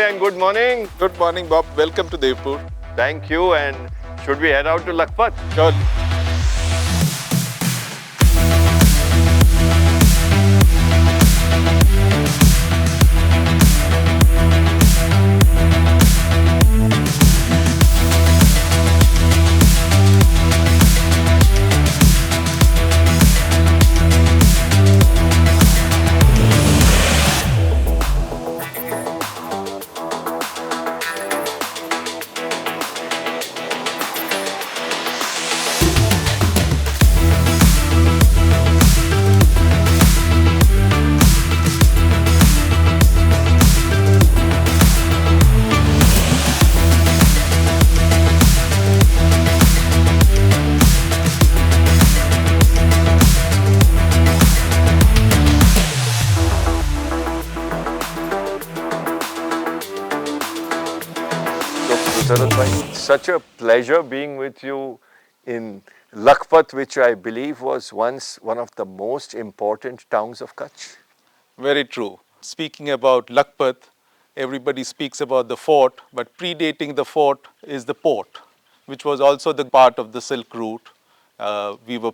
Bhai, and good morning. Good morning, Bob. Welcome to Devpur. Thank you. And should we head out to Lakhpat? Surely. Sarat Bhai, such a pleasure being with you in Lakhpat, which I believe was once one of the most important towns of Kutch. Very true. Speaking about Lakhpat, everybody speaks about the fort, but predating the fort is the port, which was also the part of the Silk Route. We were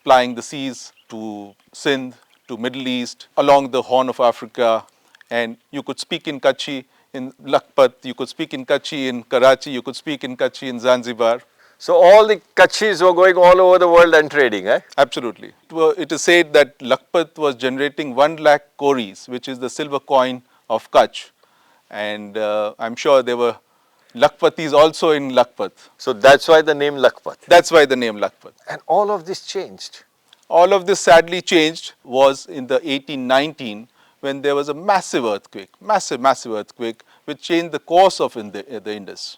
plying the seas to Sindh, to Middle East, along the Horn of Africa, and you could speak in Kutchi in Lakhpat, you could speak in Kutchi in Karachi, you could speak in Kutchi in Zanzibar. So all the Kutchis were going all over the world and trading, eh? Absolutely. It is said that Lakhpat was generating 1 lakh kauris, which is the silver coin of Kutch. And I'm sure there were Lakhpatis also in Lakhpat. So that's why the name Lakhpat. That's why the name Lakhpat. And all of this changed. All of this sadly changed was in the 1819 when there was a massive earthquake, massive earthquake, which changed the course of the Indus.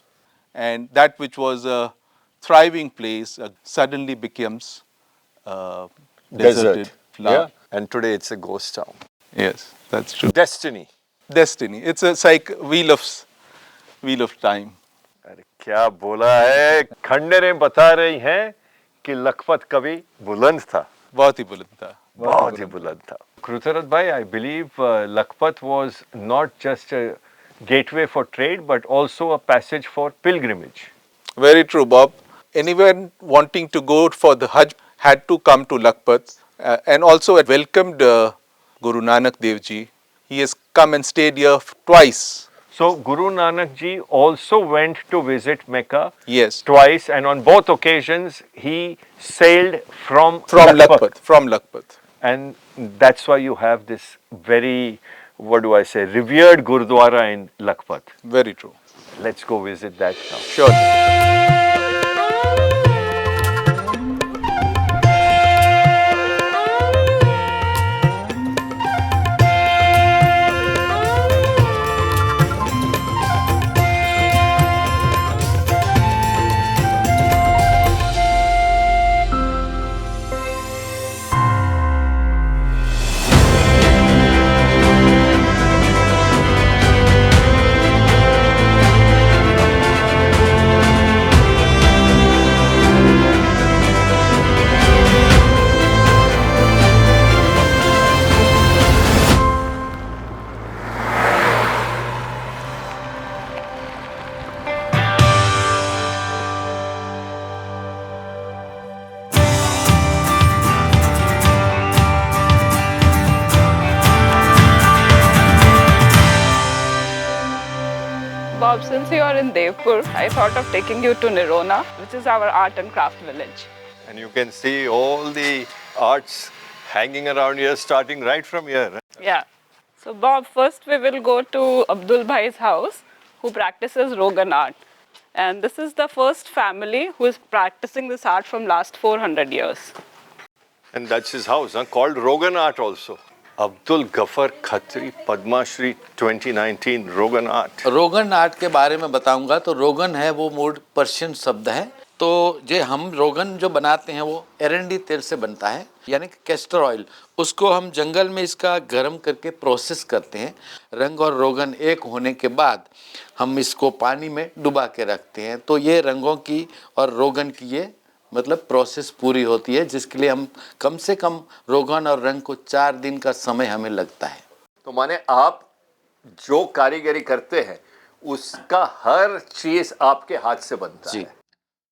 And that which was a thriving place suddenly becomes deserted. Yeah. And today it's a ghost town. Yes, that's true. Destiny. Destiny. It's like wheel of time. अरे क्या बोला है, खंडरें बता रही हैं कि लखपत कभी बुलंद था. बहुत ही बुलंद था. बहुत ही बुलंद था. Krutarat Bhai, I believe Lakhpat was not just a gateway for trade, but also a passage for pilgrimage. Very true, Bob. Anyone wanting to go for the Hajj had to come to Lakhpat, and also welcomed Guru Nanak Dev Ji. He has come and stayed here twice. So Guru Nanak Ji also went to visit Mecca. Yes. Twice, and on both occasions he sailed from Lakhpat. And that's why you have this very, revered Gurdwara in Lakhpat. Very true. Let's go visit that now. Sure. Bob, since you are in Devpur, I thought of taking you to Nirona, which is our art and craft village. And you can see all the arts hanging around here, starting right from here. Yeah. So Bob, first we will go to Abdul Bhai's house, who practices Rogan art. And this is the first family who is practicing this art from last 400 years. And that's his house, called Rogan Art also. Abdul Ghaffar Khatri Padma Shri 2019 रोगन art. रोगन art के बारे में बताऊंगा तो रोगन है वो मूल पर्शियन शब्द है. तो जो हम रोगन जो बनाते हैं वो एरंडी तेल से बनता है, यानी कि कैस्टर ऑयल. उसको हम जंगल में इसका गर्म करके प्रोसेस करते हैं. रंग और रोगन एक होने के बाद हम इसको पानी में डुबा के रखते हैं. तो ये रंगों की और रोगन की ये मतलब प्रोसेस पूरी होती है, जिसके लिए हम कम से कम रोगन और रंग को 4 दिन का समय हमें लगता है. तो माने आप जो कारीगरी करते हैं उसका हर चीज आपके हाथ से बनता जी है।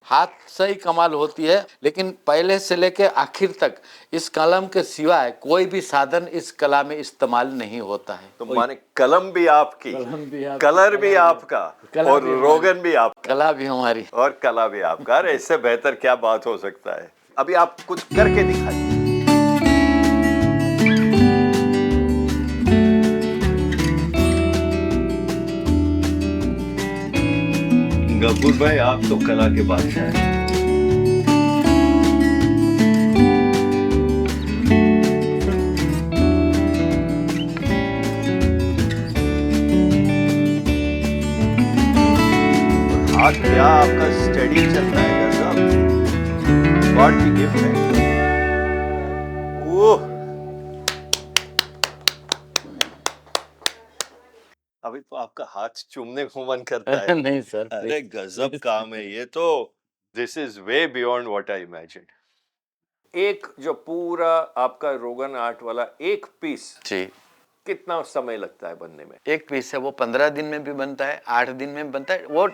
हाथ से ही कमाल होती है, लेकिन पहले से लेके आखिर तक इस कलम के सिवाय कोई भी साधन इस कला में इस्तेमाल नहीं होता है। तो माने कलम भी आपकी, कलम भी आपकी, कलर भी आपका, कला और भी हमारी। रोगन भी आपका, कला भी हमारी। और कला भी आपका। अरे इससे बेहतर क्या बात हो सकता है। अभी आप कुछ करके दिखाइए। गफूर भाई, आप तो कला के बादशाह हैं। हाथ क्या आपका स्टडी चलता है, गजब, गॉड की गिफ्ट है। ओह, अभी तो आपका हाथ चूमने को मन करता है। नहीं सर, अरे गजब काम है ये तो। This is way beyond what I imagine. एक जो पूरा आपका रोगन आर्ट वाला एक पीस जी कितना समय लगता है बनने में? एक पीस है वो 15 दिन में भी बनता है, 8 दिन में भी बनता है। वो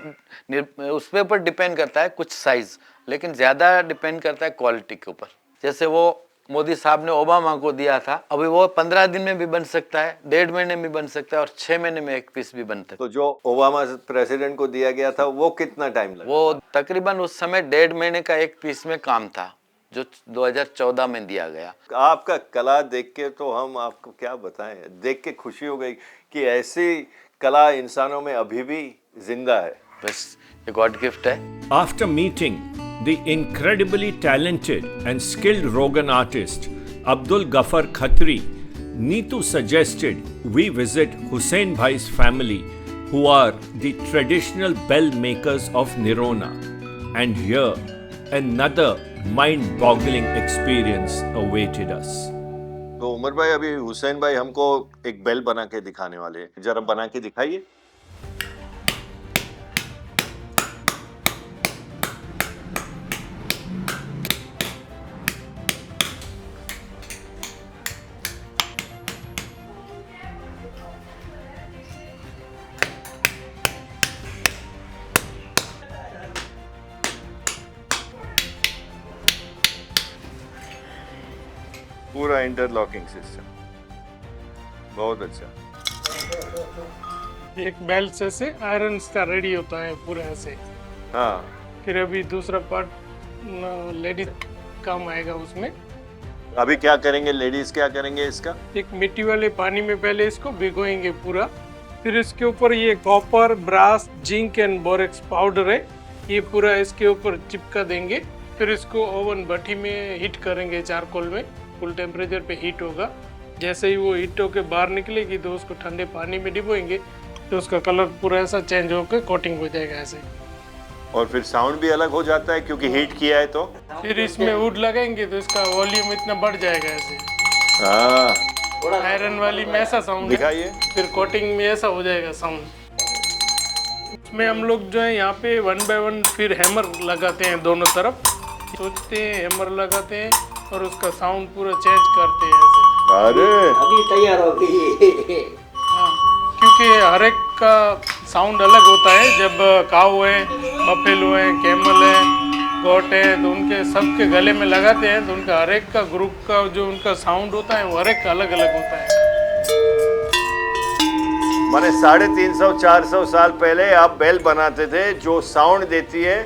उस पे ऊपर डिपेंड करता है कुछ साइज, लेकिन ज्यादा डिपेंड करता है क्वालिटी के ऊपर। जैसे वो मोदी साहब ने ओबामा को दिया था, अभी वो 15 दिन में भी बन सकता है, 1.5 महीने में बन सकता है, और 6 महीने में एक पीस भी बनता है। तो जो ओबामा प्रेसिडेंट को दिया गया था वो कितना टाइम लगा? वो तकरीबन उस समय 1.5 महीने का एक पीस में काम था, जो 2014 में दिया गया। आपका कला देख के तो हम आपको क्या बताएं, देख के खुशी हो गई कि ऐसी कला इंसानों में अभी भी जिंदा है। बस ये गॉड गिफ्ट है। After meeting the incredibly talented and skilled Rogan artist Abdul Ghaffar Khatri, Neetu suggested we visit Hussain Bhai's family, who are the traditional bell makers of Nirona. And here, another mind-boggling experience awaited us. तो उमर भाई, अभी हुसैन भाई हमको एक bell बना के दिखाने वाले हैं, जरा बना के दिखाइए। पूरा इंटरलॉकिंग सिस्टम, बहुत अच्छा। एक बेल से आयरन का रेडी होता है पूरा ऐसे। हाँ, फिर अभी दूसरा पार्ट लेडीज काम आएगा उसमें। अभी क्या करेंगे लेडीज, क्या करेंगे इसका? एक मिट्टी वाले पानी में पहले इसको भिगोएंगे पूरा, फिर इसके ऊपर ये copper, brass, zinc and borax powder है, ये पूरा इसके ऊपर चिपका देंगे। फिर इसको ओवन भट्टी में हीट करेंगे, चारकोल में फुल टेम्परेचर पे हीट होगा। जैसे ही वो हीट होकर बाहर निकलेगी तो उसको ठंडे पानी में डिबोएंगे, तो उसका कलर पूरा ऐसा चेंज होकर कोटिंग हो जाएगा ऐसे। और फिर साउंड भी अलग हो जाता है क्योंकि हीट किया है तो। फिर इसमें वुड लगाएंगे तो इसका वॉल्यूम इतना बढ़ जाएगा ऐसे। हाँ, आयरन वाली में ऐसा साउंड है, दिखाइए। फिर कोटिंग में ऐसा हो जाएगा साउंड। इसमें हम लोग जो है यहाँ पे 1 बाय 1 फिर हैमर लगाते हैं दोनों तरफ, सोचते हैं हैमर लगाते हैं और उसका साउंड पूरा चेंज करते हैं ऐसे। अरे अभी तैयार हो गई। हाँ, क्योंकि हर एक का साउंड अलग होता है। जब काऊ है, बफेलो है, कैमल है, गोट है, तो उनके सबके गले में लगाते हैं तो उनका हर एक का ग्रुप का जो उनका साउंड होता है वो हर एक का अलग अलग होता है। माने 350-400 साल पहले आप बेल बनाते थे जो साउंड देती है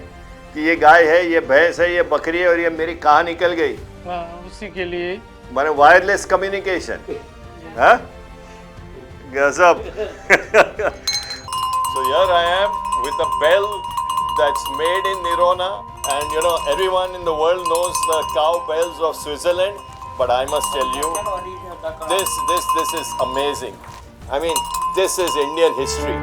कि ये गाय है, ये भैंस है, ये बकरी है और ये मेरी कहाँ निकल गई। हाँ, उसी के लिए माने वायरलेस कम्युनिकेशन। हाँ, गजब। So here I am with a bell that's made in Nirona, and you know everyone in the world knows the cow bells of Switzerland, but I must tell you, this is amazing. I mean, this is Indian history.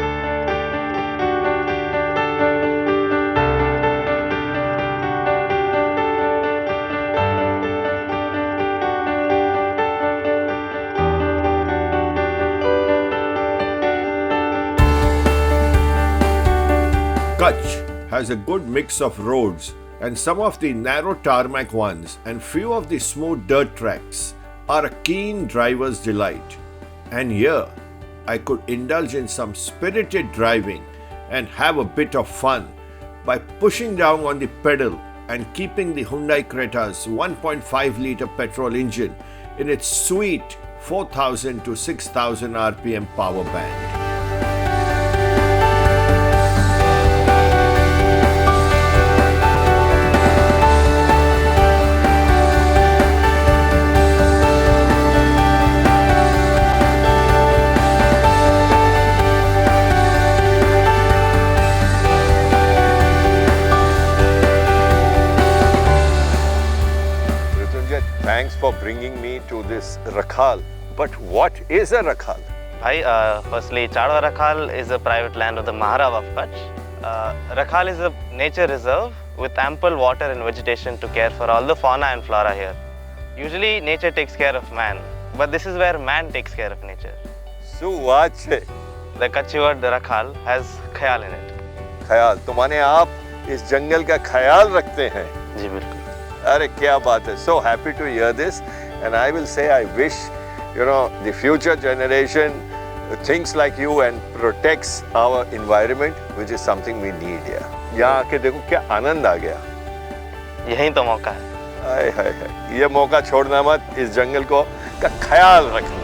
Kutch has a good mix of roads and some of the narrow tarmac ones and few of the smooth dirt tracks are a keen driver's delight. And here I could indulge in some spirited driving and have a bit of fun by pushing down on the pedal and keeping the Hyundai Creta's 1.5-liter petrol engine in its sweet 4,000 to 6,000 RPM power band. Thanks for bringing me to this Rakhal. But what is a Rakhal? Bhai, firstly, Chadwa Rakhal is a private land of the Maharaja of Kutch. Rakhal is a nature reserve with ample water and vegetation to care for all the fauna and flora here. Usually, nature takes care of man, but this is where man takes care of nature. So what? The Kutchi word Rakhal has khayal in it. ख्याल, तो माने आप इस जंगल का ख्याल रखते हैं? जी बिल्कुल. अरे क्या बात है. So happy to hear this, and I will say I wish, you know, the future generation thinks like you and protects our environment, which is something we need here. यहाँ आके देखो क्या आनंद आ गया. यही तो मौका है. हाय हाय हाय. ये मौका छोड़ना मत, इस जंगल को का ख्याल रखना.